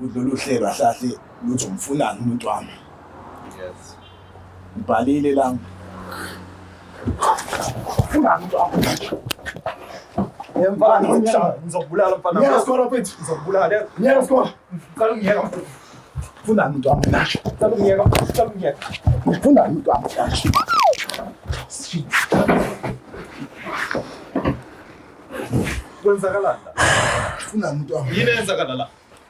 Udlulu hlelo ahlahle luthi umfunani umuntu wami. Yes. Ngibhalile la. Ufunani umuntu wami. Mfana, ngizokubulala mfana. Ngiyakho mfethu. Ngizokubulala. Ngiyakho. Cala ungiyeka. Ufunani umuntu wami nasho. Cala ungiyeka. Cala ungiyeka. Ufunani umuntu wami nasho. Kwenzakalani la? Ufunani umuntu wami. Yini eyenzakala la?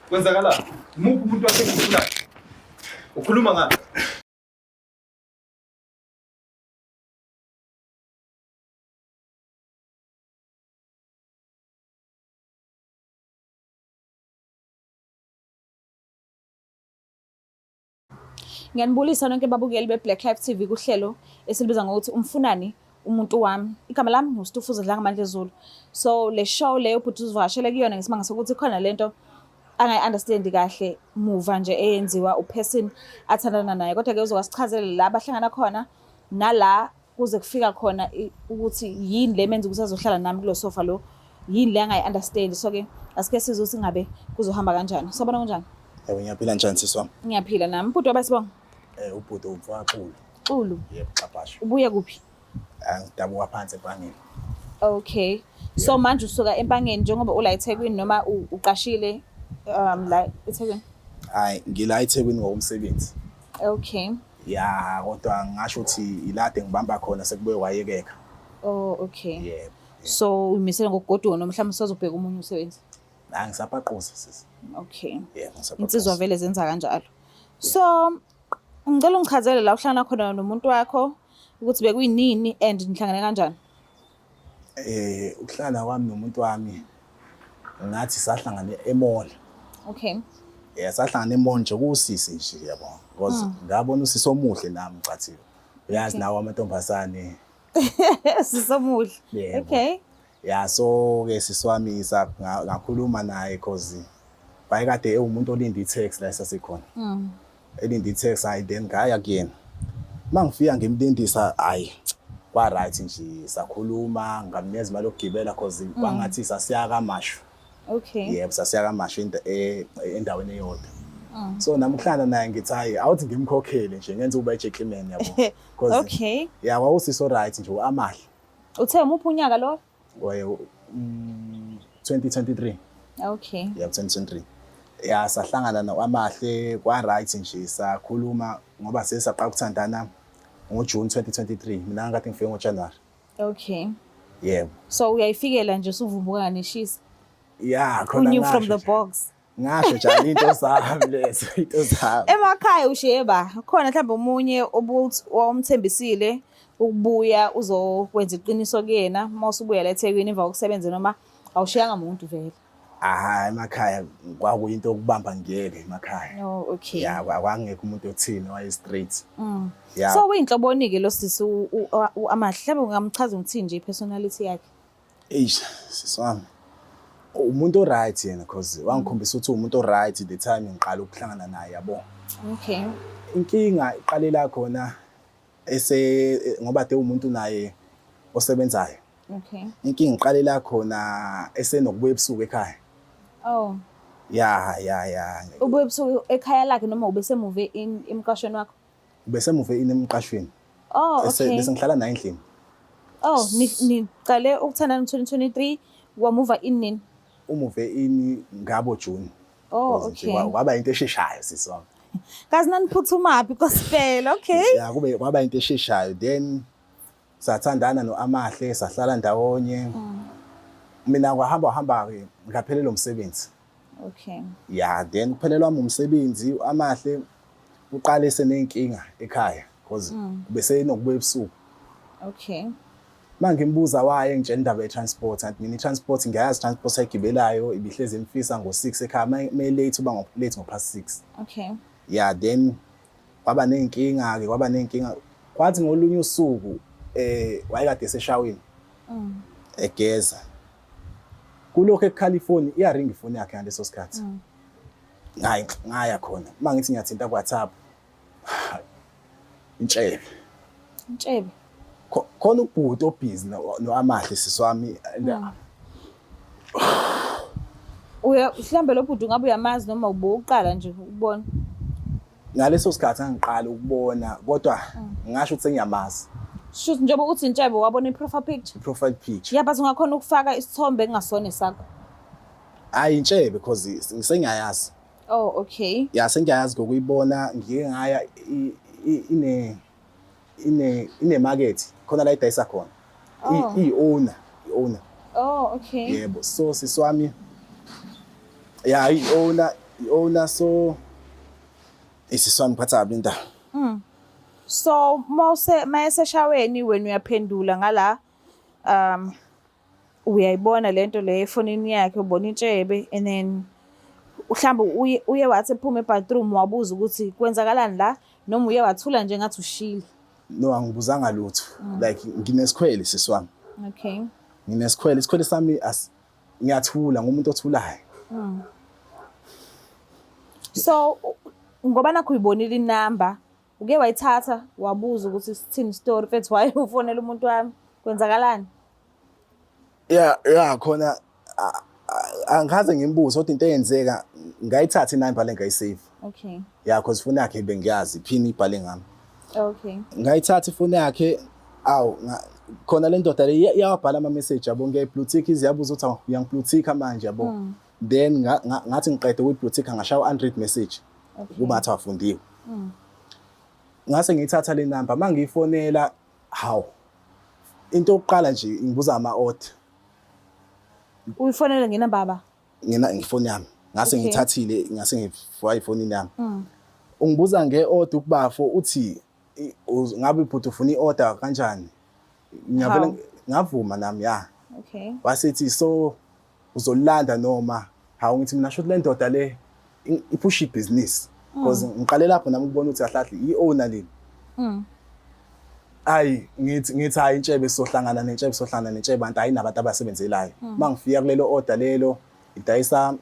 Kwenzakalani? Umuphi umuntu wasekhululayo? Ukhuluma ngani? Ngiyanibulisa nonke babukeli be-Black Life TV kuhlelo esilibiza ngokuthi umfunani umuntu wami. Igama lami nguStufuza Dlangamandla Zulu. So le show leyo ubhuti uzivakashele kuyona ngesimanga sokuthi khona lento angayi-understand kahle muva nje eyenziwa uperson athandana naye. Kodwa-ke uzokasichazela la bahlangana khona nala kuze kufika khona ukuthi yini le menza ukuthi azohlala nami kulo sofa lo, yini le angayi-understand. So-ke asike sizwe ukuthi ngabe kuzohamba kanjani. Sobona kunjani? Yebo ngiyaphila njani sisi wami? Ngiyaphila nami. Ubhuti wabasibonga? Ubhuti umfakaxulu. Xulu. Yebo xapasho. Ubuya kuphi? Ngidabuka phansi ebhangeni. Okay. So manje usuka empangeni njengoba ula eThekwini noma uqashile la eThekwini? Hayi ngila eThekwini ngokumsebenzi. Okay. Ya kodwa ngisho ukuthi ilade ngibamba khona sekubuye wayekeka. Oh okay. Yebo. So umisela ngokugodwa noma mhlawumbe usazobheka umunye umsebenzi? Ngisapaqoza sisi. Okay. Yebo ngisapaqoza. Insizwa vele zenza kanjalo. So ngicela ungichazele la uhlangana khona nomuntu wakho ukuthi bekuyinini and nihlangane kanjani? Ukuhlala kwami nomuntu wami ngathi sahlangana emall. Okay. Sahlangana emall nje kusisi nje yabona. Because ngabona usisi omuhle nami ngicathiwe. Uyazi nawo amantombazane. Sisomuhle. Okay. Ya so ke sisi wami ngakhuluma naye cause bayekade umuntu olinda i-taxi la esasekhona. Elinda i-taxi hayi then ngaya kuyena. Mangifika ngimlindisa hayi kwa right nje sakhuluma ngamnikeza imali yokugibela cause bangathi sasiya kaMashu. Okay. Yebo sasiya kaMashu endaweni eyodwa. So namhlanje naye ngithi hayi awuthi ngimkhokhele nje ngenze uba gentleman yabo. Cause Okay. ya wawusiso right nje uAmahle. Uthe umuphi unyaka lo? Wayo 2023. Okay. Yeah 2023. Ya sahlangana noAmahle kwa right nje sakhuluma ngoba sesaqala ukuthandana ngoJune 2023 mina ngathi ngifike ngoJanuary. Okay. Yebo. So uyayifikela nje usuvumbuka neshisa? Yeah khona Who knew from the box? Ngasho njalo into zami lezo into zami. Emakhaya usheba khona mhlawumbe umunye owamthembisile ukubuya uzokwenza iqiniso kuyena mawusubuya la eThekwini emva kokusebenza noma awushiyanga umuntu vele? Emakhaya kwakuyinto okubamba ngiyeke emakhaya. No, okay. Yeah kwangekho umuntu othini waye straight. Yeah. So uyinhlobonike lo sisi uAmahle mhlawumbe ungamchaza ukuthi nje ipersonality yakhe? Siswami. Umuntu o right yena cause wangikhombisa ukuthi umuntu o right the time ngiqala ukuhlangana naye yabo. Okay. Inkinga iqalela khona ngoba de umuntu naye osebenzayo. Okay. Inkinga iqalela khona esenokubuya ebusuku ekhaya. Oh. Ya. Ubuye ebusuku ekhaya lakhe noma ubesemuve emqashweni wakho? Besemuve emqashweni. Oh, okay. Bese ngihlala naye endlini. Oh, niqale ukuthandana 2023 wamuva inini? Umuve ini ngabo June. Oh, okay. Waba into esheshayo sisi wami. Kazi naniphuthuma gospel, okay? Ya kube kwaba into esheshayo then sathandana noAmahle sahlala ndawonye. Mina kwahamba ke ngaphelelwa umsebenzi. Okay. Ya then kuphelelwa umsebenzi uAmahle uqale senenkinga ekhaya because bese nokubuya ebusuku. Okay. Mangimbuza waye ngitshela indaba ye-transport and mina i-transport ngiyazi transport ayigibelayo ibihlezi emfisa ngo6 ekhaya may late uba late ngo6. Okay. Yeah then kwaba nenkinga kwathi ngolunye usuku wayekade eseshaweni egeza kulokho eCalifornia iyaringa ifoni yakhe ngaleso sikhathi. Ngaya khona mangithi ngiyathinta kuWhatsApp intshebe khona ubhuti obhizi noAmahle siswami Mhlambe lo bhuti ungabe uyamazi noma ubuqala nje ukubona. Ngaleso sikhathi angiqala ukubona kodwa ngisho ukuthi ngiyamazi. Shoot njengoba uthi intshebe wabona i-profile picture. I-profile picture. Yeah, but ungakhona ukufaka isithombe engasona sakho. Hayi intshebe because ngisengiyayazi. Oh, okay. Ya sengiyazi ngokuyibona ngike ngaya ine market khona la idayisa khona. I-owner. Oh, okay. Yebo, so siswami ya i-owner so isiswami phatha abinda. So mayeseshaweni wena uyaphendula ngala uyayibona lento le efonini yakhe ubona intshebe and then mhlawumbe uye wathi ephuma ebathroom wabuza ukuthi kwenzakalani la noma uye wathula nje ngathi ushile. No angibuzanga lutho like nginesikhwele siswami. Okay. Isikhwele sami ngiyathula ngumuntu othulayo. So ngoba nakho uyibonile inamba uke wayithatha wabuza ukuthi sithini story mfethu waye ufonela umuntu wami kwenzakalani? Yeah khona angikaze ngimbuze kodwa into eyenzeka ngayithatha inamba le ngayisave. Okay. Yeah because ifoni yakhe bengiyazi iphini ibhale ngami. Okay. Ngayithatha ifoni yakhe khona le ndoda le iyabhala ama message yabo ngeblue tick iziyabuza ukuthi uyangiblue tick manje yabo. Then ngathi ngiqede ukublue tick ngashawa 100 message. Kuba athi afundiwe. Ngase ngiyithatha le number mangiyifonela into yokuqala nje ngibuza ama-order. Uyifonela ngenamba ngifoni yami ngase ngithathile ngase ngifwa ifonini yami. Ungibuza nge-order ukubafo uthi ngabe ibhuti ufuna i-order kanjani? Ngiyavela ngavuma nami ya. Okay. Wasithi so uzolanda noma ngithi mina shothi le ndoda le iphusha ibhizinisi because ngiqale lapho nami ukubona ukuthi ahlahle i-owner lini. Ayi ngithi hayi intshebe sohlangana nentshebe bantu ayinabantu abasebenzelayo. Mangifika kulelo order lelo idayisa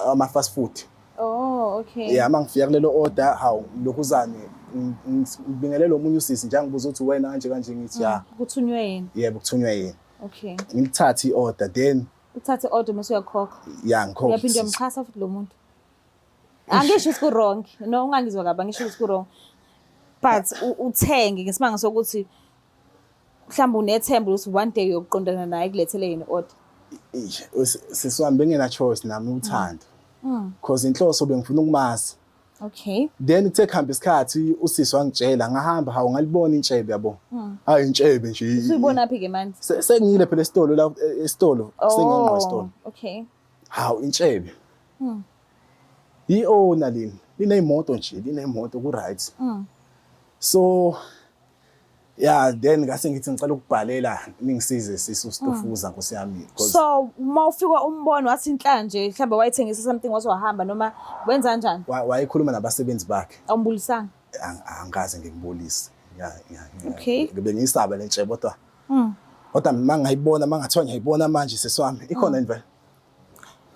ama fast food. Oh, okay. Yeah mangifika kulelo order lokhuzane ngibingelelo omunye usisi nje ngibuza ukuthi wena kanje ngithi ya kuthunywe yini? Yebo kuthunywe yini. Okay. Ngithatha i-order then uthathe i-order mase uyakhokha. Yeah ngikhokha. Uyaphinde uyamchasa futhi lo muntu. Angisho ukuthi ku-wrong. No ungangizwa kabi angisho ukuthi ku-wrong. But uthenge ngesimanga sokuthi mhlawumbe unethemba ukuthi one day uyoqondana naye kulethele yini order. Siswami bengena choice nami uthando. Because inhloso bengifuna ukumazi. Okay. Then kuthe kuhamba isikhathi usisi wangitshela ngahamba ngalibona intshebe yabo. Hayi intshebe nje. Usuyibona phi ke manje? Sengile phela esitolo la esitolo sengiyangqwa esitolo. Okay. Intshebe. I-owner lini lineyimoto nje lineyimoto ku right. So yeah then ngase ngithi ngicela ukubhalela ningisize sisu Stofuza Nkosi yami. So mawufika umbono wathi inhlanje mhlambe wayithengisa something wathi wahamba noma wenza kanjani? Wayekhuluma nabasebenzi bakhe. Awumbulisanga? Angikaze ngikubulise. Yeah. Okay. Ngibe ngisaba lentshebe kodwa kodwa mangayibona mangathiwa ngiyayibona manje seswami ikhona indlela.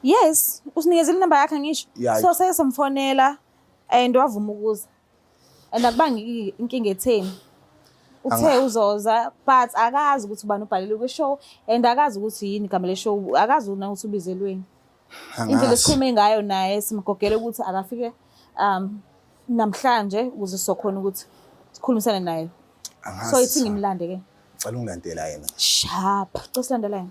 Yes, usinikezile inamba yakhe ngisho. So sake samfonela and wavuma ukuza. And akubangi inkinga etheni. Uthe uzoza but akazi ukuthi ubani ubhalele kwe-show and akazi ukuthi yini igama le-show akazi ukuthi ubizelweni. Indlela esikhulume ngayo naye simgogele ukuthi akafike namhlanje ukuze sokhona ukuthi sikhulumisane naye. So ithi ngimlande ke. Ngicela ungilandela yena. Sharp. Cosilandela yena.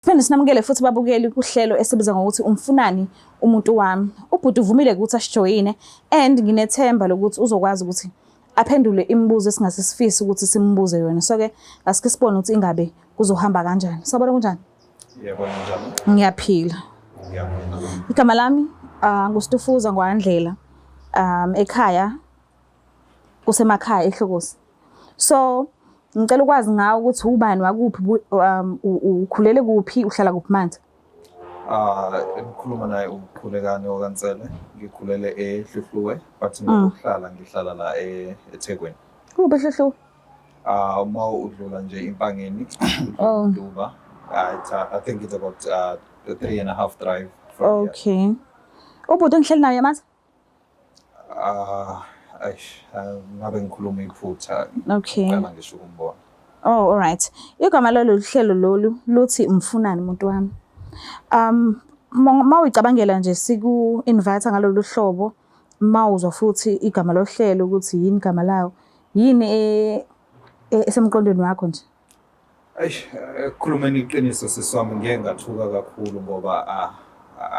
Phinde sinamukele futhi babukeli kuhlelo esibiza ngokuthi umfunani umuntu wami. Ubhuti uvumile ukuthi asijoyine and nginethemba lokuthi uzokwazi ukuthi aphendule imibuzo esingasisifisi ukuthi simbuze yona. So ke asike sibone ukuthi ingabe kuzohamba kanjani. Sabona kunjani? Yebo njalo. Ngiyaphila. Igama lami nguStofuza Ngwandlela. Ekhaya kusemakhaya eHlokosi. So ngicela ukwazi ngawe ukuthi ubani wakuphi ukhulele kuphi uhlala kuphi manje? Ngikhuluma naye ukhulekani okaNtsele ngikhulele eHluhluwe but ngihlala la eThekwini. Kuphi eHluhluwe? Uma udlula nje Impangeni Duba. I think it's about 3.5 drive from here. Okay. Ubhuti ngihleli naye manje? Ngabe ngikhuluma iphutha. Okay. Ngicela ngisho ukumbona. Oh, alright. Igama lolu hlelo lolu luthi umfunani umuntu wami. Mawuyicabangela nje siku-invite ngalolu hlobo, mawuzwa futhi igama lohlelo ukuthi yini igama lawo, yini esemqondweni wakho nje? Khulumeni iqiniso siswami ngeke ngathuka kakhulu ngoba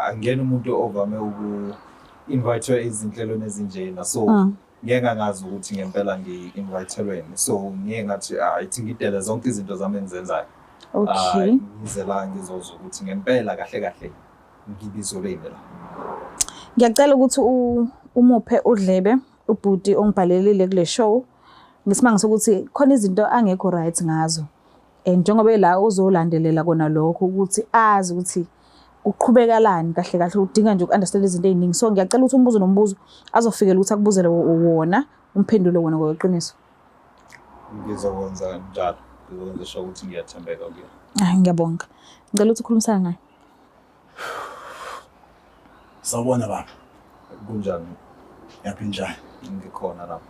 angiyena umuntu ovame uku-invite izinhlelweni ezinjena. So ngeke ngazi ukuthi ngempela ngi-invitelweni. So ngeke ngathi I think ngidele zonke izinto zami engizenzayo. Okay. Ngize la ngizozwa ukuthi ngempela kahle kahle ngibizoleni la. Ngiyacela ukuthi umuphe udlebe ubhuti ongibhalelile kule show ngesimanga sokuthi khona izinto angekho right ngazo. Njengoba la uzolandelela kona lokho ukuthi azi ukuthi uqhubekalani kahle kahle udinga nje uku-understand izinto eziningi. So ngiyacela ukuthi umbuzo nombuzo azofikela ukuthi akubuzele wona umphendule wona ngoqiniso. Ngizokwenza njalo. Ngizokwenza sure ukuthi ngiyathembeka kuye. Ngiyabonga. Ngicela ukuthi ukhulumisane naye. Sawubona baba. Kunjani? Yaphi njani? Ngikhona lapha.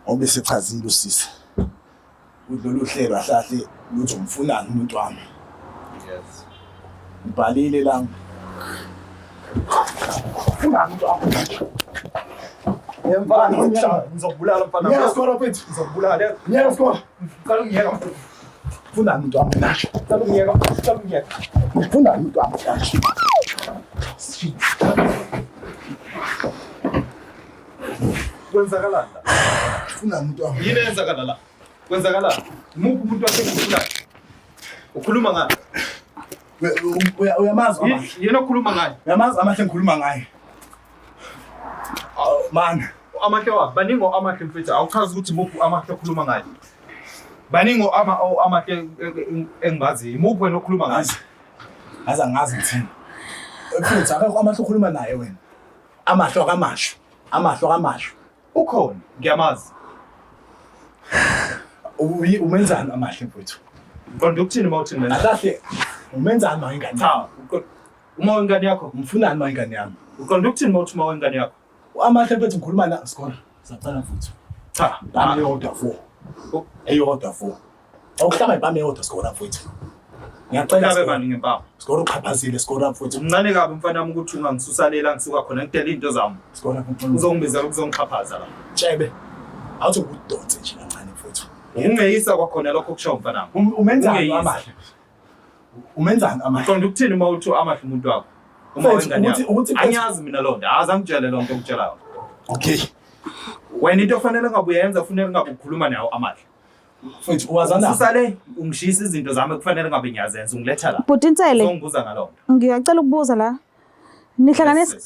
Obesichazile usisi. Udlolu hlelo ahlahle luthi umfunani umuntu wami. Yes. Ngibhalile la. Umfunani umuntu wami. Yemfana ngizokubulala mfana. Ngiyakho mfethu. Ngizokubulala. Ngiyakho. Qala ungiyeka. Umfunani umuntu wami nasho. Qala ungiyeka. Qala ungiyeka. Umfunani umuntu wami nasho. Kwenzakalani la? Umfunani umuntu wami. Yini eyenzakala la? Kwenzakalani? Umuphi umuntu wasengifuna? Ukhuluma ngani? Uyamazi ama. Yena okhuluma ngani? Uyamazi amahle ngikhuluma ngaye. Man, Amahle wa baningo amahle mfethu awuchazi ukuthi umuphi amahle okhuluma ngani. Baningo amahle engibazi. Umuphi wena okhuluma ngani? Aza ngazi ngithini. Mfethu akekho amahle okhuluma naye wena. Amahlo kamasho. Amahlo kamasho. Ukhona, ngiyamazi. Umenzani amahle mfethu? Konke ukuthini mawuthini mina? Akahle umenzani mayingane. Cha, uma ingane yakho, Umfunani mayingane yami. konke ukuthini mawuthi uma ingane yakho? Amahle mfethu ngikhuluma na skora. Sacala mfethu. Cha, Bami order 4. Eyodwa 4. Awuhlaba ibami eyodwa skora mfethu. Ngiyacela ngabe skora. bani ngempama. Skora uqhaphazile skora mfethu. Umncane kabi mfana wami ukuthi ungangisusalela ngisuka khona ngidela into zami. Skora mfethu. Uzongibizela ukuzongiqhaphaza la. Tshebe. Awuthi ukudonse nje kancane mfethu. Ungeyisa kwakhona lokho kushaw mfana wami. Umenzani amahle? Umenzani amahle? Konke ukuthini uma uthi amahle umuntu wakho? Uma Mfethu, ingane ukuthi- yakho. ukuthi- Angiyazi mina lonto, azangitshele lonto okutshelayo. Okay. Wena into ofanele ngabe uyenza kufanele ngabe ukhuluma nayo amahle. Mfethu wazana. Susale ungishisa izinto zami kufanele ngabe ngiyazenza ungiletha la. Bhuti Insele, Uzongibuza ngalonto. ngiyacela ukubuza la. Nihlanganisa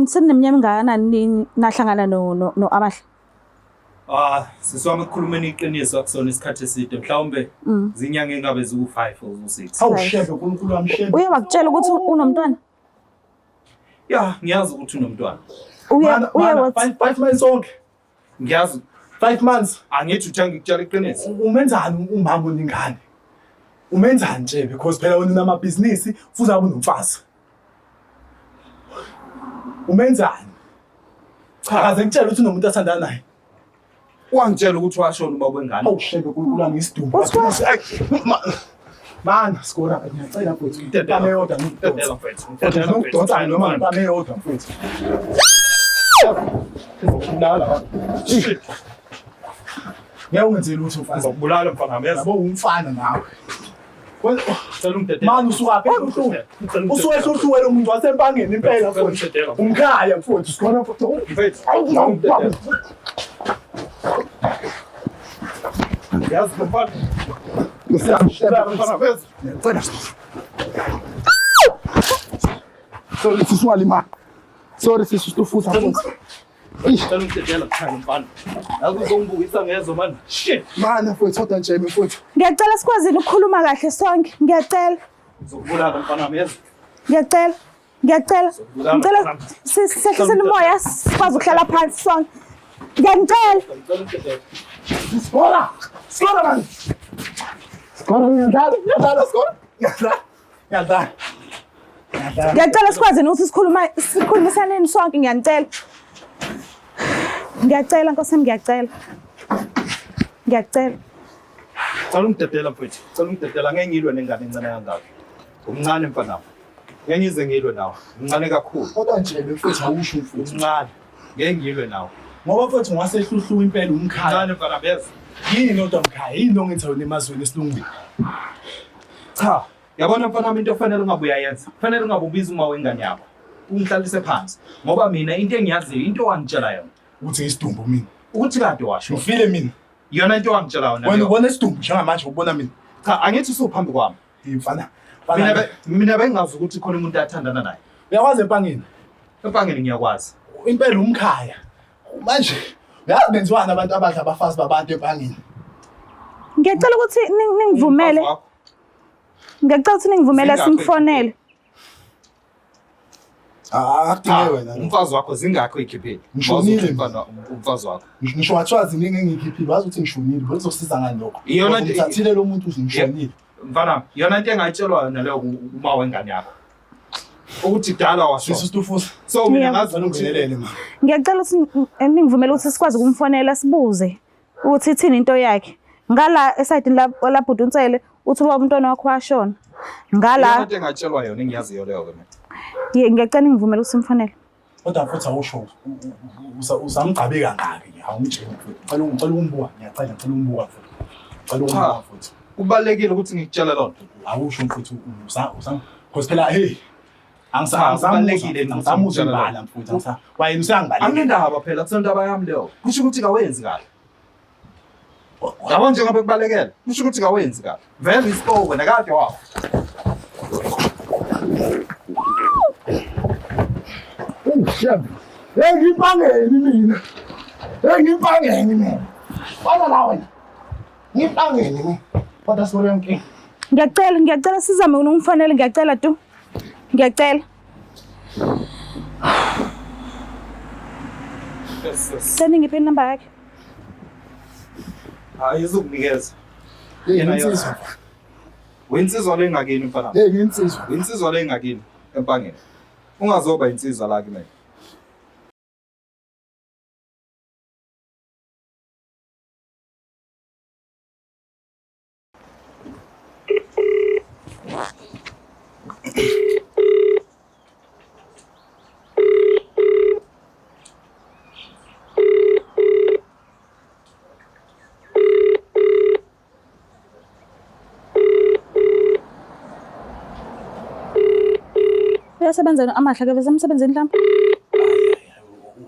seneminyaka engakanani nahlangana no Amahle? Siswami ukukhulumeni iqiniso akusona isikhathi eside mhlawumbe zinyanga engabe ziwu5 or u6. Hawu shebe uNkulunkulu wami shebe. Uye wakutshela ukuthi unomntwana? Yeah, ngiyazi ukuthi unomntwana. Uye Mana, 5 months onke. Ngiyazi 5 months. angithi uthi ngikutshela iqiniso. Umenzani umama oningane? Umenzani nje because phela wena unamabhizinisi futhi unomfazi. Umenzani? Cha, akaze ngitshela ukuthi unomuntu athandana naye. Wangitshela ukuthi washona uma kwengane. Hawu shebe uNkulunkulu wami isidumbu. Man, skora ngiyacela mfethu. Impame yodwa Ngidedela ngidonsa. mfethu. Ngidonsa noma impame yodwa mfethu. Ngizokubulala. Shit. Ngiyawenzela ukuthi mfana. Ngizokubulala mfana wami. Yabo umfana nawe. Cela ungidedela. Man usuka phela usuke uhluwele umuntu wasempangeni impela mfethu. Umkhaya mfethu sikona mfethu. Mfethu. Yazi mfana. Ngiyashela Mfana wethu. ngiyacela. Sorry sisi walima. Sorry sisi stufusa mfethu. Cela ungidedela cha mfana. Yazi uzongibukisa ngezo manje. Shit. Mana mfethu kodwa nje mfethu. Ngiyacela sikwazile ukukhuluma kahle sonke. Ngiyacela. Ngizokubulala mfana wami yazi. Ngiyacela. Ngicela sihlisele umoya sikwazi ukuhlala phansi sonke. Ngiyacela. Cela ungidedela. Skora! Skora man! Skora ngiyadlala skora. Ngiyadlala. Ngiyacela sikwazile ukuthi sikhulumisaneni sonke ngiyanicela. Ngiyacela Nkosi yami ngiyacela. Ngiyacela. Cala ungidedela mfethu. Cala ungidedela ngeke ngilwe nengane encane kangaka. Umncane mfana. Ngeke ngize ngilwe nawe. Umncane kakhulu. Kodwa nje mfethu awusho mfethu. Umncane. Ngeke ngilwe nawe. Ngoba mfethu ngasehluhluwa impela umkhaya. Umncane mfana beza. Yini kodwa mkhaya? Yini ongithi wena emazweni esilungwini? Cha. Yabona mfana into ofanele ungabe uyayenza. Kufanele ungabe ubiza uma wengane yakho. Ungihlalise phansi. Ngoba mina into engiyaziyo, into wangitshela yona. Uthi isidumbu mina. Ukuthi kanti washo. Ufile mina. Yona into wangitshela yona. Wena ubona isidumbu njengamanje ubona mina. Cha, angithi usuphambi kwami. Mfana. Mina bengazi ukuthi khona umuntu athandana naye. Uyakwazi empangeni? Empangeni ngiyakwazi. Impela umkhaya. Manje uyazi benziwana abantu abadla abafazi babantu empangeni. Ngiyacela ukuthi ningivumele. Ngiyacela ukuthi ningivumele simfonele. Akudinge wena. Umfazi wakho zingakho ikhiphile. Ngishonile umfazi wakho. Ngisho wathiwazi ngingikhiphile wazi ukuthi ngishonile bezosiza ngani lokho. Iyona nje ngithathile lo muntu ngishonile. Mfana, yona into engayitshelwa yona leyo uma wengane yakho. Ukuthi dala washo. Sisustufusa. So mina ngazi ungenelele mama. Ngiyacela ukuthi ningivumele ukuthi sikwazi ukumfonela sibuze ukuthi ithini into yakhe. Ngala esayidini lapho uDunsele uthi ubaba umntwana wakho washona. Ngala into engatshelwa yona engiyaziyo leyo ke mina. Ngiyacela ningivumele ukuthi simfonele. Kodwa futhi awusho usamgcabe kangaki nje awumtshela mfethu. Ngicela umbuka ngiyacela umbuka futhi. Ngicela umbuka futhi. Kubalekile ukuthi ngikutshele lonto. Awusho mfethu because phela hey Kubalekile ngisamuza imbala mfuthu wayena usangibalekile. Anginendaba phela kusondaba yami leyo. Kusho ukuthi kawenzi kahle. Yabo njengoba kubalekele. Kusho ukuthi kawenzi kahle. Vele isiqo wena kade wakho. Shembe. Ngipangeni mina. Ngipangeni mina. Bana la wena. Ngipangeni mina. Kodwa sore yonke. Ngiyacela sizame ungifonele ngiyacela tu. Ngiyacela. Sending ngiphi number yakhe? Ayizukunikeza. Yena insizwa. Wensizwa lengakini mfana. Nginsizwa. Insizwa lengakini empangeni. Ungazoba insizwa la kimi. Uyasebenza amahla ke bese emsebenzini mhlawumbe?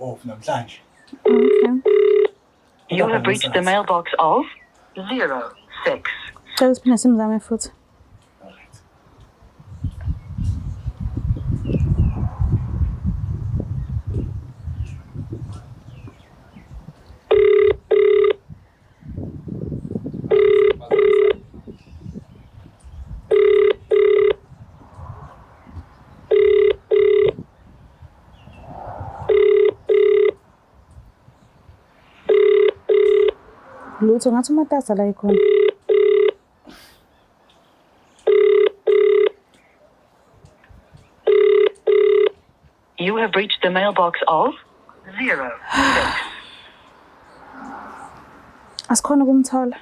Off namhlanje. Okay. You have reached the mailbox of 06. Cela siphinde simzame futhi. Lutho ngathi umatasa la ikhona. You have reached the mailbox of 06. Asikhona ukumthola.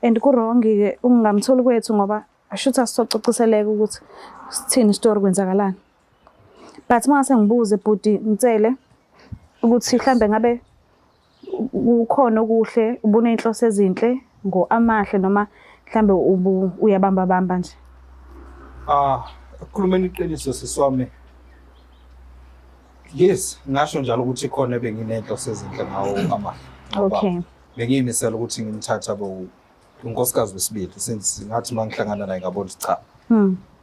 And ku-wrong ke ungamtholi kwethu ngoba ashuthi asisocociseleke ukuthi sithini story kwenzakalani. But mase ngibuze bhuti ngicele ukuthi mhlambe ngabe ukhona okuhle ubone inhloso ezinhle ngoamahle noma mhlambe uyabamba nje. Khulumeni iqiniso siswami. Yes, ngasho njalo ukuthi khona benginenhloso ezinhle ngawo amahle. Okay. Bengiyimisela ukuthi ngimthatha unkosikazi wesibili since ngathi mangihlangana naye ngabona cha.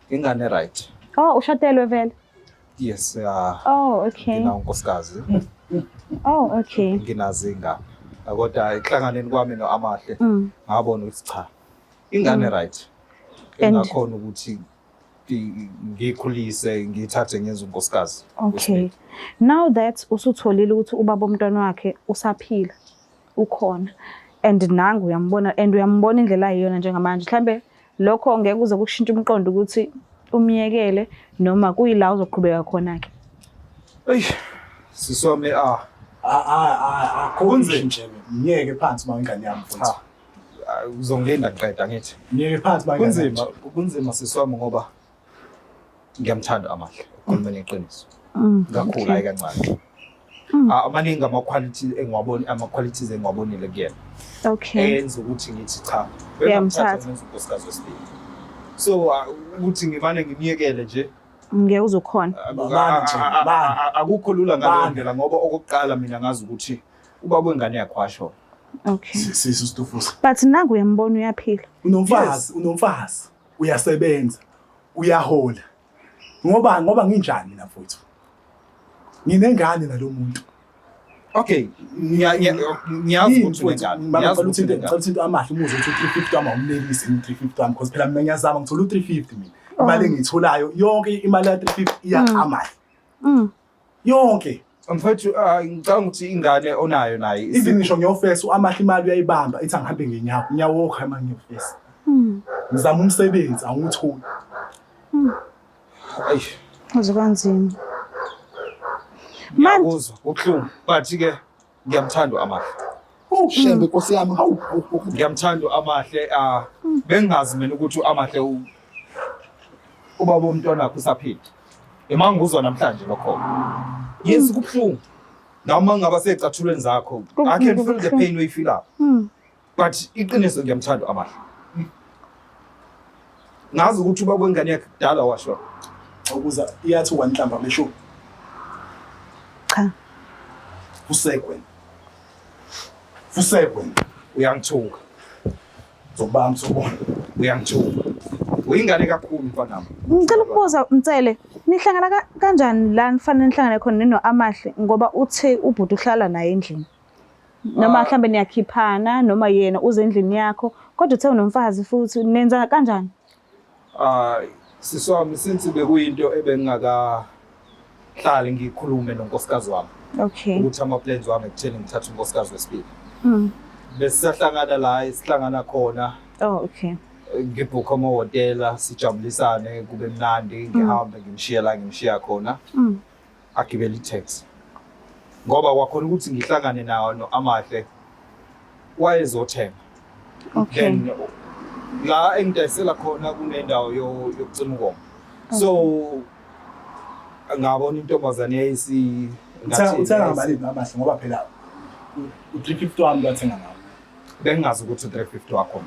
Ingane right. Oh, ushatelwe vele? Yes, Oh, okay. ngina unkosikazi. Oh, okay. Nginazinga. Kodwa ehlanganeni kwami noamahle ngabona ukuthi cha. Ingane right. Engakhona ukuthi ngikhulise ngithathe ngenze unkosikazi. Okay. Now that usutholile ukuthi ubaba umntwana wakhe usaphila ukhona and nangu uyambona indlela ayiyona njengamanje mhlambe lokho ngeke kuze kushintshe umqondo ukuthi umiyekele noma kuyila uzoqhubeka khona ke. Siswami akhonze nje ngiyeke phansi uma ingane yami futhi. uzongilinda ngiqeda ngithi. Ngeke phansi manje. Kunzima siswami ngoba ngiyamthanda Amahle ukukhuluma neqiniso. Kakhulu hayi kancane. Amaningi ama-qualities engiwabonile kuyena. Okay. Enza ukuthi ngithi cha. Uyamthatha. Unkosikazi wesibili. So ukuthi ngimane ngimiyekele nje. Ngeke uzokhona. Akukho lula ngaleyo ndlela ngoba okokuqala mina ngazi ukuthi ubaba wengane yakho washo. Okay. Sisitufusa. But nangu uyambona uyaphila. Unomfazi, uyasebenza, uyahola. Ngoba nginjani mina mfowethu? Nginengane nalomuntu. Okay, ngiyazi ukuthi wenzani. Ngiyazi ukuthi Amahle umuzo uthi 350 wami awumlelisi 350 wami because phela mina ngiyazama ngithola u350 mina. Imali engiyitholayo yonke imali ya 350 iya Amahle. Yonke. Mfethu ngicabanga ukuthi ingane onayo naye. Even ngisho ngiyofesa uAmahle imali uyayibamba ithi angihambe ngenyawo. Ngiyawokha manje ngiyofesa. Ngizama umsebenzi angitholi. Ayi. Uzokanzima. Ngiyakuzwa ubuhlungu but-ke ngiyamthanda Amahle. Shembe Nkosi yami hawu. Ngiyamthanda Amahle bengazi mina ukuthi uAmahle ubaba womntwana wakhe usaphila. Emanguzwa namhlanje lokho. Yes kubuhlungu. Noma ngaba secathulweni zakho. I can feel the pain we feel up. But iqiniso ngiyamthanda Amahle. Ngazi ukuthi ubaba wengane yakhe kudala washo. Ukuza iyathi wanhlamba mesho. Cha. Fusekwe. Uyangithuka. Zobamba sobona. Uyangithuka. Uyingane kakhulu mfanami. Ngicela ukubuza Mtsele, nihlangana kanjani la nifanele nihlangane khona nino Amahle ngoba uthe ubhuti uhlala naye endlini. Noma mhlambe niyakhiphana noma yena uze endlini yakho, kodwa uthe unomfazi futhi nenza kanjani? Siswami since bekuyinto ebengakahlali ngikhulume nonkosikazi wami. Okay. Ukuthi ama-plans wami ekutheni ngithathe unkosikazi wesibili. Besihlangana la isihlangana khona. Oh okay. Ngibhukha amahhotela sijabulisane kube mnandi ngihambe ngimshiya khona. Agibele i-taxi. Ngoba kwakhona ukuthi ngihlangane nawo noAmahle wayezothenga. Okay. Then la engidayisela khona kunendawo yokucima ukomo. So ngabona intombazane yayisi uthenga ngamali Amahle ngoba phela u350 wami bathenga ngawo. Bengazi ukuthi u350 wakho.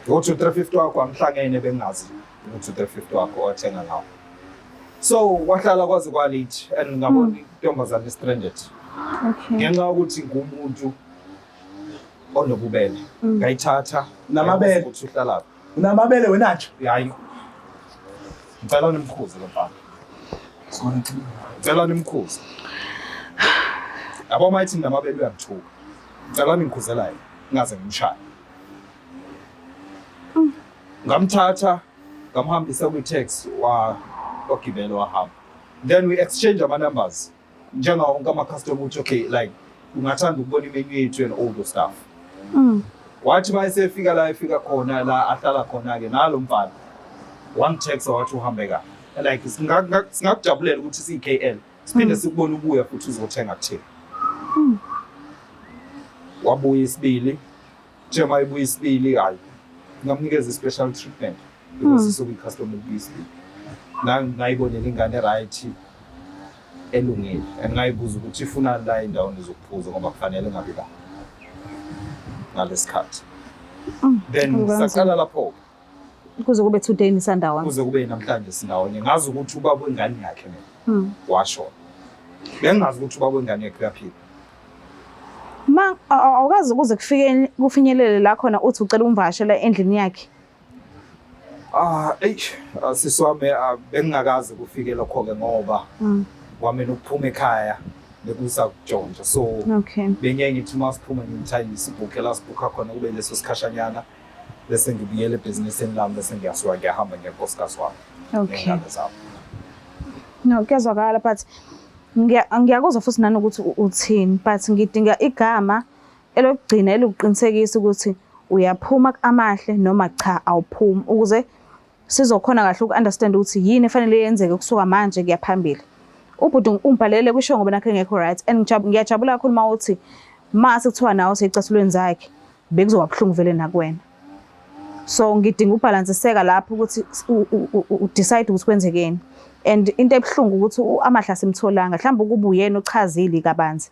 Ukuthi u350 wakho amhlangene bengazi ukuthi u350 wakho wathenga ngawo. So wahlala kwaze kwalithi and ngabona intombazane stranded. Okay. Ngenxa ukuthi ngumuntu onobubele. Ngayithatha namabele ukuthi uhlala. Unamabele wena nje. Hayi. Ngicela nimkhuze lo mfana. Ngicela nimkhuze. Yabo mayithi namabele uyangithuka. Ngicela ningikhuzelayo ngaze ngimshaya. Ngamthatha ngamhambisa kwi-taxi wagibela wahamba. Then we exchange ama numbers. Njengawo wonke ama-customer ukuthi okay like ungathanda ukubona imenu yethu and all those stuff. Wathi mayesefika la efika khona la ahlala khona-ke nalo mfana wangitexa wathi uhambe ka like singakujabulela ukuthi siyi-KL siphinde sikubone ubuya futhi uzothenga kuthina. Wabuya isibili njengoba ibuya isibili hayi ngamnikeza i-special treatment because sokuyi-customer ubuya isibili. Ngayibonela ingane right elungile and ngayibuza ukuthi ifuna la endaweni zokuphuza ngoba kufanele ngabe la ngalesikhathi. Then saqala lapho kuze kube today nisandawana. Kuze kube namhlanje sindawonye. Ngazi ukuthi ubaba wengane yakhe mina washona. Bengazi ukuthi ubaba wengane yakhe uyaphila. Awukazi ukuze kufinyelele la khona uthi ucela umvashela endlini yakhe. Siswami bengingakazi kufike lokho-ke ngoba kwamina ukuphuma ekhaya bekusakujontsha. So okay. Bengiye ngithi uma siphuma ngimthayisa ibhukhe la sibhukha khona kube leso sikhashanyana bese ngibuyele ebhizinisini lami bese ngiyasuka ngiyahamba ngenkosikazi wami. Okay. No, kuyazwakala but ngiyakuzwa futhi nani ukuthi uthini but ngidinga igama elokugcina elokuqinisekisa ukuthi uyaphuma kuAmahle noma cha awuphumi ukuze sizokhona kahle uku-understand ukuthi yini efanele yenzeke kusuka manje kuya phambili. Ubhuti umbhalele kwisho ngoba nakhe ngekho right and ngiyajabula kakhulu mawuthi mase kuthiwa nawo seyicathulweni zakhe bekuzoba buhlungu vele nakuwena. So ngidinga ubalansiseka lapho ukuthi u-decide ukuthi kwenzekeni. And into ebuhlungu ukuthi amahla asimtholanga, mhlawumbe ukuba uyena ochazile kabanzi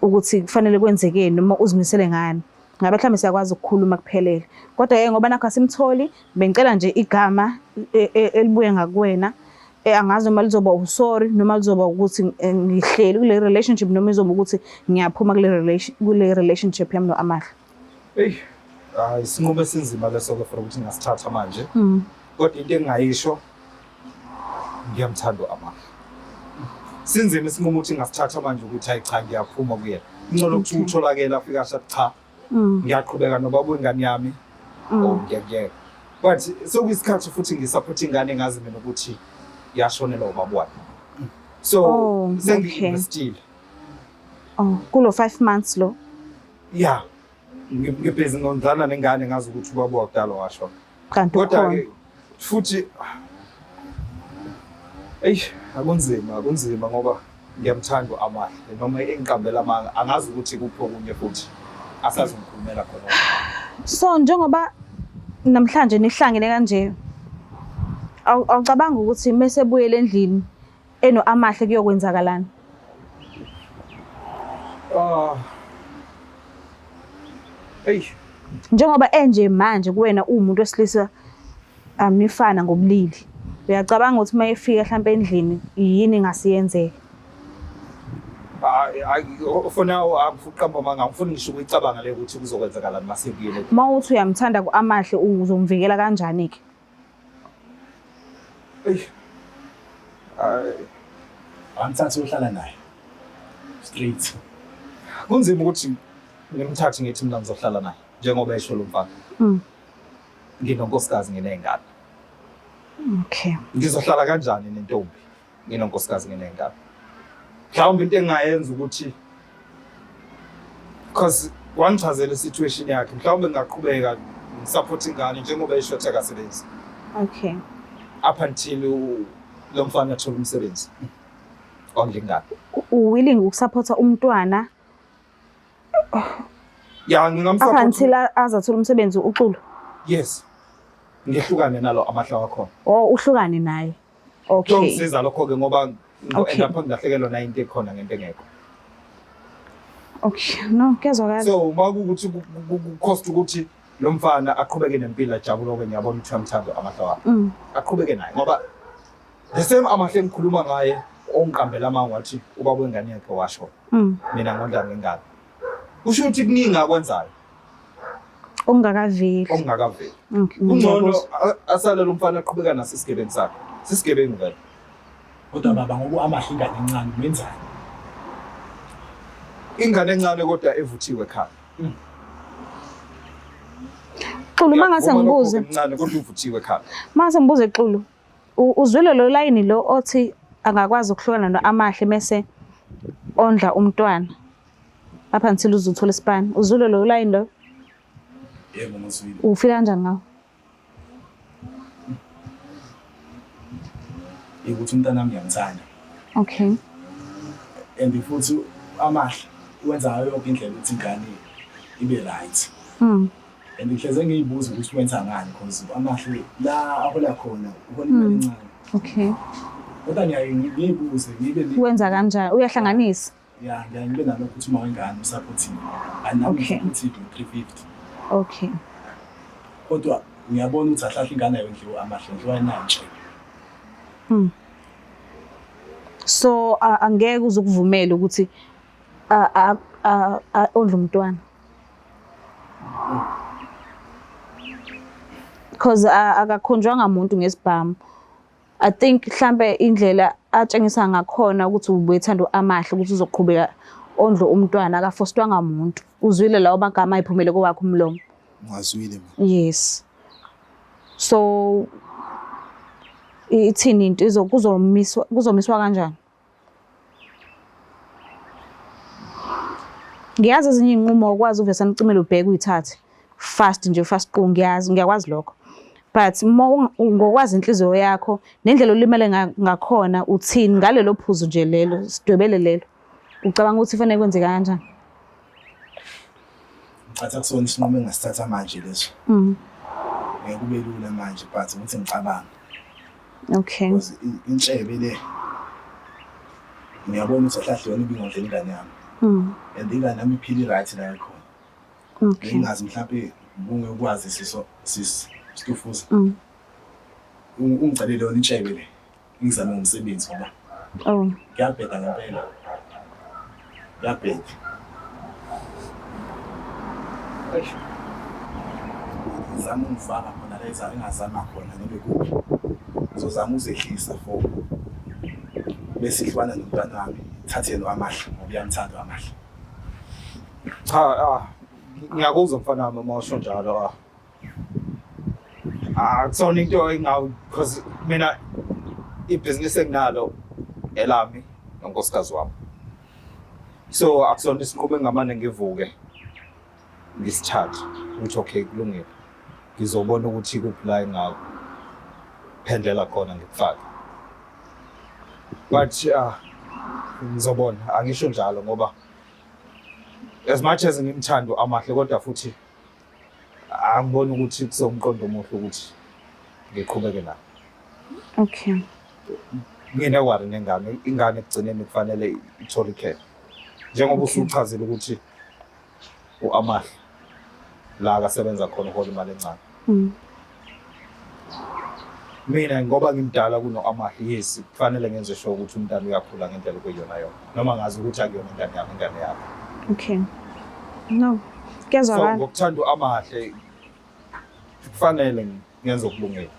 ukuthi kufanele kwenzekeni noma uzimisele ngani. Ngabe mhlawumbe siyakwazi ukukhuluma kuphelele. Kodwa ngoba nakho asimtholi, bengicela nje igama elibuye ngakuwena. Angazi noma lizoba usorry noma lizoba ukuthi ngihleli kule relationship noma izoba ukuthi ngiyaphuma kule relationship yami no-Amahla. Hey, isinqumo esinzima leso-ke for ukuthi ngasithatha manje. Kodwa into engingayisho, ngiyamthanda u-Amahla. Sinzima isinqumo ukuthi ngasithatha manje ukuthi hayi cha ngiyaphuma kuyena. Ngcono ukuthi utholakela afika ashathi cha. Ngiyaqhubeka nobaba wengane yami. Ngiyakuyeka. But sokuyisikhathi futhi ngisupport ingane engazi mina ukuthi yashonela ubaba wakhe. So sengi-investile. Kulo 5 months lo. Yeah. Ngibhezi ngondlana nengane ngazi ukuthi ubaba wakudala washona. Kanti kodwa ke futhi akunzima ngoba ngiyamthanda u-Amahla noma engiqambela amanga angazi ukuthi kupho kunye futhi asazingikhulumela khona. So njengoba namhlanje nihlangene kanje, awucabanga ukuthi mase buyele endlini eno-Amahla kuyokwenzakalani? Njengoba enje manje kuwena umuntu wesilisa nifana ngobulili, uyacabanga ukuthi uma efika mhlawumbe endlini yini engasiyenzeka? For now akufuqamba manga angifuni ngisho ukuyicabanga le ukuthi kuzokwenzakalani mase kuyele. Uma uthi uyamthanda ku-Amahla uzomvikela kanjani ke? Angithathe uhlala naye straight. Kunzima ukuthi ngimthathe ngithi mina ngizohlala naye njengoba esho lo mfana. Nginonkosikazi nginey'ngane. Okay. Ngizohlala kanjani nentombi nginonkosikazi nginey'ngane? Mhlawumbe into engingayenza ukuthi because wangichazela i-situation yakhe, mhlawumbe ngingaqhubeka ngisupport ingane njengoba esho ukuthi akasebenzi. Okay. Up until lo mfana athola umsebenzi. Ongingane. Willing ukusupporta umntwana? Yeah, ngingamsupport. Up until azathola umsebenzi uXulu? Yes. Ngihlukane nalo Amahla wakho. Uhlukane naye. Okay. Ngizisiza lokho ke ngoba ngapha ngilahlekelwa na into ekhona ngento engekho. Okay, no, kezwakala. So uma kuthi cost ukuthi lo mfana aqhubeke nempilo ajabule ngoba ngiyabona ukuthi uyamthanda Amahla wakho. Aqhubeke naye ngoba the same Amahla engikhuluma ngaye ongiqambela amanga wathi ubaba wengane yakhe washo. Mina ngondla ngengane. Kusho ukuthi kuningi akwenzayo. Ongakaveli. Ungcono asale lo mfana aqhubeka naso isigebengu sakhe. Sisigebengu vele. Kodwa baba ngoku Amahla ingane encane wenzani? Ingane encane kodwa evuthiwe ekhaya. Xulu mangase ngibuze. Encane kodwa uvuthiwe ekhaya. Mangase ngibuze Xulu. Uzwile lo line lo othi angakwazi ukuhlukana no-Amahla mase ondla umntwana. Apha until uzuthola isipani. Uzwile lo line lo? Yebo ngizwile. Ufila kanjani ngawo? Ukuthi umntana ngiyamthanda. Okay. And futhi Amahla wenza ngayo yonke indlela ukuthi ingane ibe right. And ngihleze ngiyibuza ukuthi wenza ngani because Amahla la ahola khona ubona imali encane. Okay. Kodwa ngiyibuze ngibe wenza kanjani? Uyahlanganisa? Yeah, ngibe nalo ukuthi uma wengane usupporting. Anami ukuthi 350. Okay. Kodwa ngiyabona ukuthi ahlahla ingane yondliwa Amahla ndliwa inantshe. So angeke uzukuvumela ukuthi ondla umntwana. Because akakhonjwanga umuntu ngesibhamu. I think mhlambe indlela atshengisa ngakhona ukuthi ubuyethanda u-Amahla ukuthi uzoqhubeka ondlo umntwana akafostwanga umuntu. Uzwile lawo magama ayiphumele kowakho umlomo. Ngazwile ma. Yes. So ithini into kuzomiswa kanjani? Ngiyazi ezinye inqumo ukwazi uvesa nicimela ubheke uyithathe fast nje fast qo ngiyakwazi lokho. But ngokwazi inhliziyo yakho nendlela olimele ngakhona uthini ngalelo phuzu nje lelo sidwebele lelo. Ucabanga ukuthi kufanele kwenzeka kanjani? Athi akusona isinqumo engasithatha manje leso. Ngeke kube lula manje but ukuthi ngicabange. Okay. Because intshebe le ngiyabona ukuthi ahlahle yona ibingondle ingane yami. And ingane yami iphile right la ikhona. Okay. Ngingazi mhlawumbe bunge ukwazi Stufuza. Ungicalile yona intshebe le. Ngizame ngomsebenzi ngoba. Oh. Ngiyabheda ngempela. Ngiyabheda. Ngizama ungifaka khona la izalo engazama khona nebe kuphi. Ngizozama uzehlisa for bese ihlwana nomntwana wami. Thathe lo amahle ngoba uyamthanda amahle. Cha ngiyakuzwa mfana wami mawusho njalo akusona into engawu because mina ibhizinisi enginalo elami nonkosikazi wami. So akusona isinqumo engamane ngivuke ngisithathe ukuthi okay kulungile. Ngizobona ukuthi kuphi la engako phendlela khona ngikufaka. But ngizobona angisho njalo ngoba as much as ngimthando amahle kodwa futhi angiboni ukuthi kusomqondo omuhle ukuthi ngiqhubeke naye. Okay. Ngine wari nengane ingane ekugcineni kufanele ithole care. Njengoba usuchazile ukuthi uAmahle la akasebenza khona uhola imali encane. Mina ngoba ngimdala kunoAmahle yes kufanele ngenze sure ukuthi umntana uyakhula ngendlela okuyiyona yona noma ngazi ukuthi akuyona ingane yami. Okay. No. Kuyazwakala. So ngokuthanda uAmahle kufanele ngenze okulungile.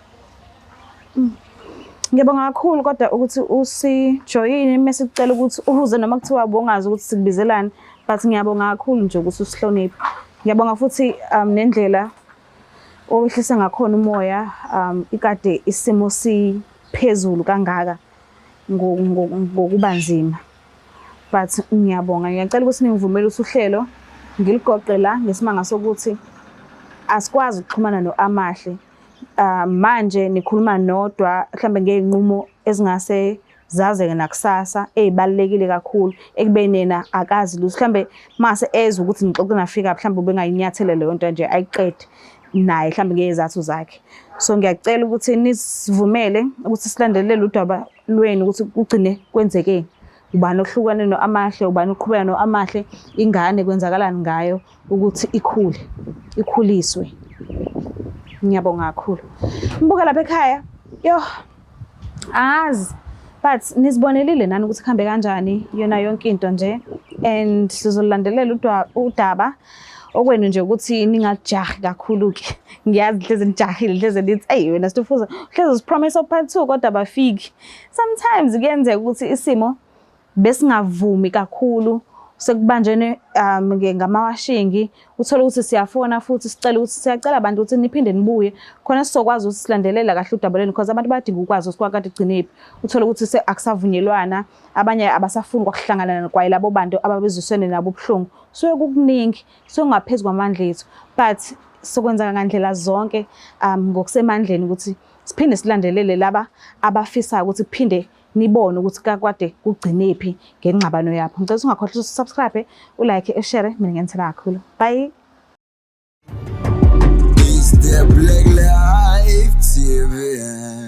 Ngiyabonga kakhulu kodwa ukuthi usijoyine mase sicela ukuthi uhuze noma kuthiwa bongazi ukuthi sikubizelani but ngiyabonga kakhulu nje ukuthi usihloniphe. Ngiyabonga futhi nendlela owehlise ngakhona umoya ikade isimo siphezulu kangaka ngokubanzima. But ngiyabonga ngiyacela ukuthi ningivumele usuhlelo ngiligoqe la ngesimanga sokuthi asikwazi ukuxhumana noAmahle. Manje nikhuluma nodwa mhlambe ngeenqumo ezingase zazeke nakusasa ezibalekile kakhulu ekubeni yena akazi lutho mhlambe mase ezwe ukuthi ngixoxe nafika mhlambe ubengayinyathele leyo nto nje ayiqede naye mhlambe ngezathu zakhe. So ngiyacela ukuthi nisivumele ukuthi silandelele udaba lweni ukuthi kugcine kwenzeke ubani ohlukane noAmahle ubani uqhubeka noAmahle ingane kwenzakalani ngayo ukuthi ikhuliswe. Ngiyabonga kakhulu. Mbuka lapha ekhaya. Yo. Azi. But nisibonelile nani ukuthi kuhambe kanjani yona yonke into nje and sizolandelela udaba okwenu nje ukuthi ningajahi kakhulu ke. Ngiyazi hleze nijahile hleze lithi hey wena Stufuza hleze promise of part 2 kodwa bafiki. Sometimes kuyenzeka ukuthi isimo besingavumi kakhulu sekubanjene ngamawashingi uthola ukuthi siyafona futhi sicela ukuthi siyacela abantu ukuthi niphinde nibuye khona sizokwazi ukuthi silandelela kahle udaba lweni because abantu badinga ukwazi ukuthi kwakade gcinephi uthola ukuthi akusavunyelwana abanye abasafuni ukuhlangana kwaye labo bantu ababezisene nabo ubuhlungu so kukuningi so ngaphezulu kwamandla ethu but sokwenza ngandlela zonke ngokusemandleni ukuthi siphinde silandelele laba abafisa ukuthi kuphinde nibone ukuthi kakwade kugcinephi ngenqabano yapho. Ngicela ungakhohlwa ukusubscribe, ulike, ushare mina ngiyenzela kakhulu. Bye. It's the Black Life TV.